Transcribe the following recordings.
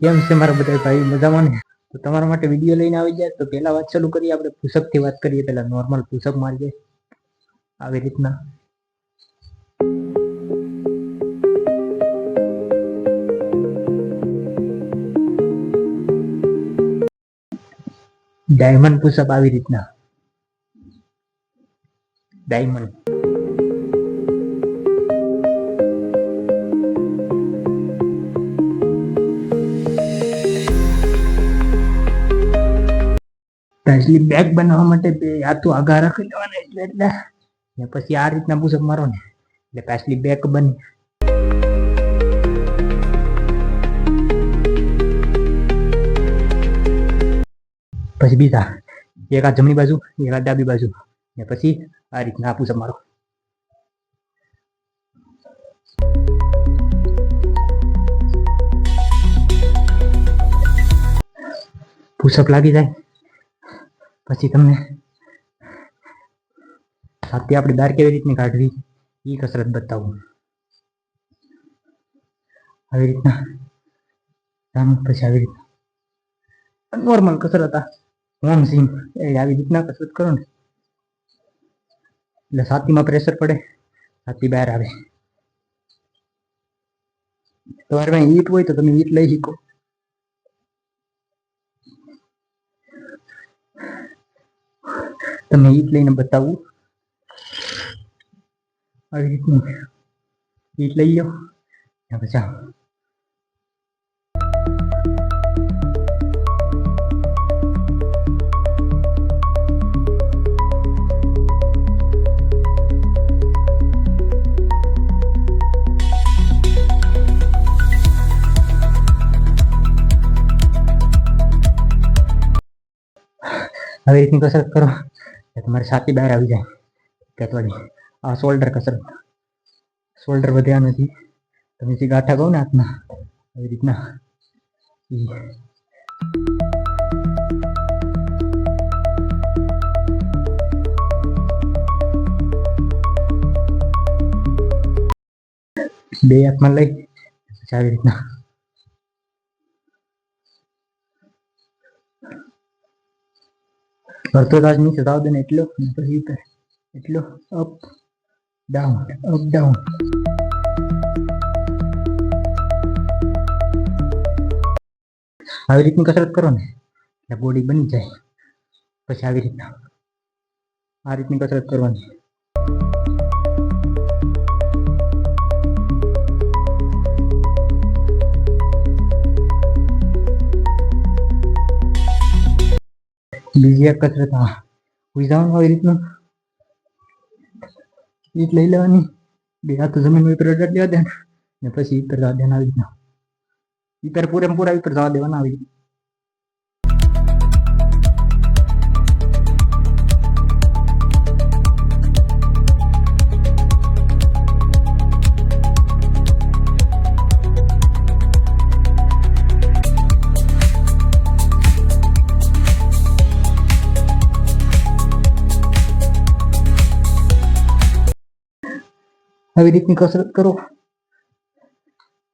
કેમ છે મારા બધા ભાઈ મજામાં ને? તો તમારા માટે વિડીયો લઈને આવી જાય તો પહેલા વાત ચાલુ કરીએ આપણે પુશઅપ થી વાત કરીએ પહેલા નોર્મલ પુશઅપ મારીએ આવી રીતના ડાયમંડ પુશઅપ આવી રીતના ડાયમંડ પેસલી બેક બનાવવા માટે બે હાથો આગા રાખી લેવાના એટલે ને પછી આ રીતના પુશઅપ મારો ને એટલે પેસલી બેક બને પછી બીજા એક આ જમણી બાજુ એક આ ડાબી બાજુ ને પછી આ રીતના પુશઅપ મારો પુશઅપ લાગી જાય પછી તમને સાથે આપણે બહાર કેવી રીતની કાઢવી એ કસરત બતાવું આવી રીતના પછી આવી રીતના નોર્મલ કસરત હોમ સિંગ એ આવી રીતના કસરત કરો ને એટલે છાતીમાં પ્રેશર પડે છાતી બહાર આવે તમારે પાસે ઈટ હોય તો તમે ઈટ લઈ શકો તમે ઈટ લઈને બતાવું આવી રીતનું ઈટ લઈ લો પછી આવી રીતની કસરત કરો તમારી છાતી બહાર આવી જાય કે થોડી આ શોલ્ડર કસરત શોલ્ડર વધ્યા નથી તમે જે ગાંઠા કહો ને હાથમાં આવી રીતના બે હાથમાં લઈ પછી આવી રીતના કરતો તાજ નીચે તાવ દે ને એટલો પછી એટલો અપ ડાઉન આવી રીતની કસરત કરો ને એટલે બોડી બની જાય પછી આવી રીતના આ રીતની કસરત કરવાની બીજી એક કસરત ઉઈ જવાનું આવી રીતનું ઈટ લઈ લેવાની બે હાથ જમીન ઉપર અડાડી દેવા દે ને પછી ઉપર જવા દેવાના આવી રીતના ઉપર પૂરેપૂરા ઉપર જવા દેવાના આવી રીતના આવી રીતની કસરત કરો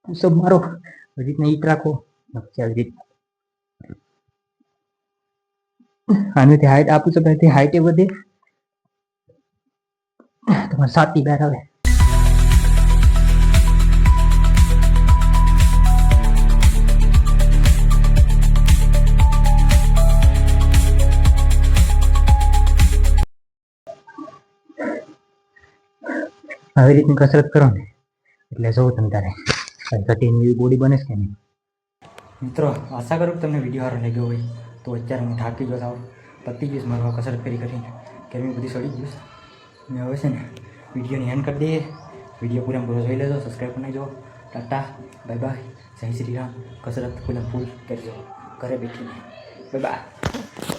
પુશઅપ મારો આવી રીતના ઈટ રાખો પછી આવી રીતના આનાથી હાઈટ આ પુશઅપ હાઈટ વધે તમારી છાતી બહાર આવે આવી રીતની કસરત કરો ને એટલે જો તમે તારે એવી બોડી બને છે કે નહીં મિત્રો આશા કરું કે તમને વિડીયો સારો લાગ્યો હોય તો અત્યારે હું થાકી ગયો સાવ પતી ગઈશ મારું કસરત કરીને ગરમી બધી સડી ગઈશ ને હવે છે ને વિડીયોની હેન્ડ કરી દઈએ વિડીયો પૂરેપૂરો જોઈ લેજો સબસ્ક્રાઈબ કરી નાખજો ટાટા બાય બાય જય શ્રી રામ કસરત ફૂલ કરજો ઘરે બેઠીને બાય બાય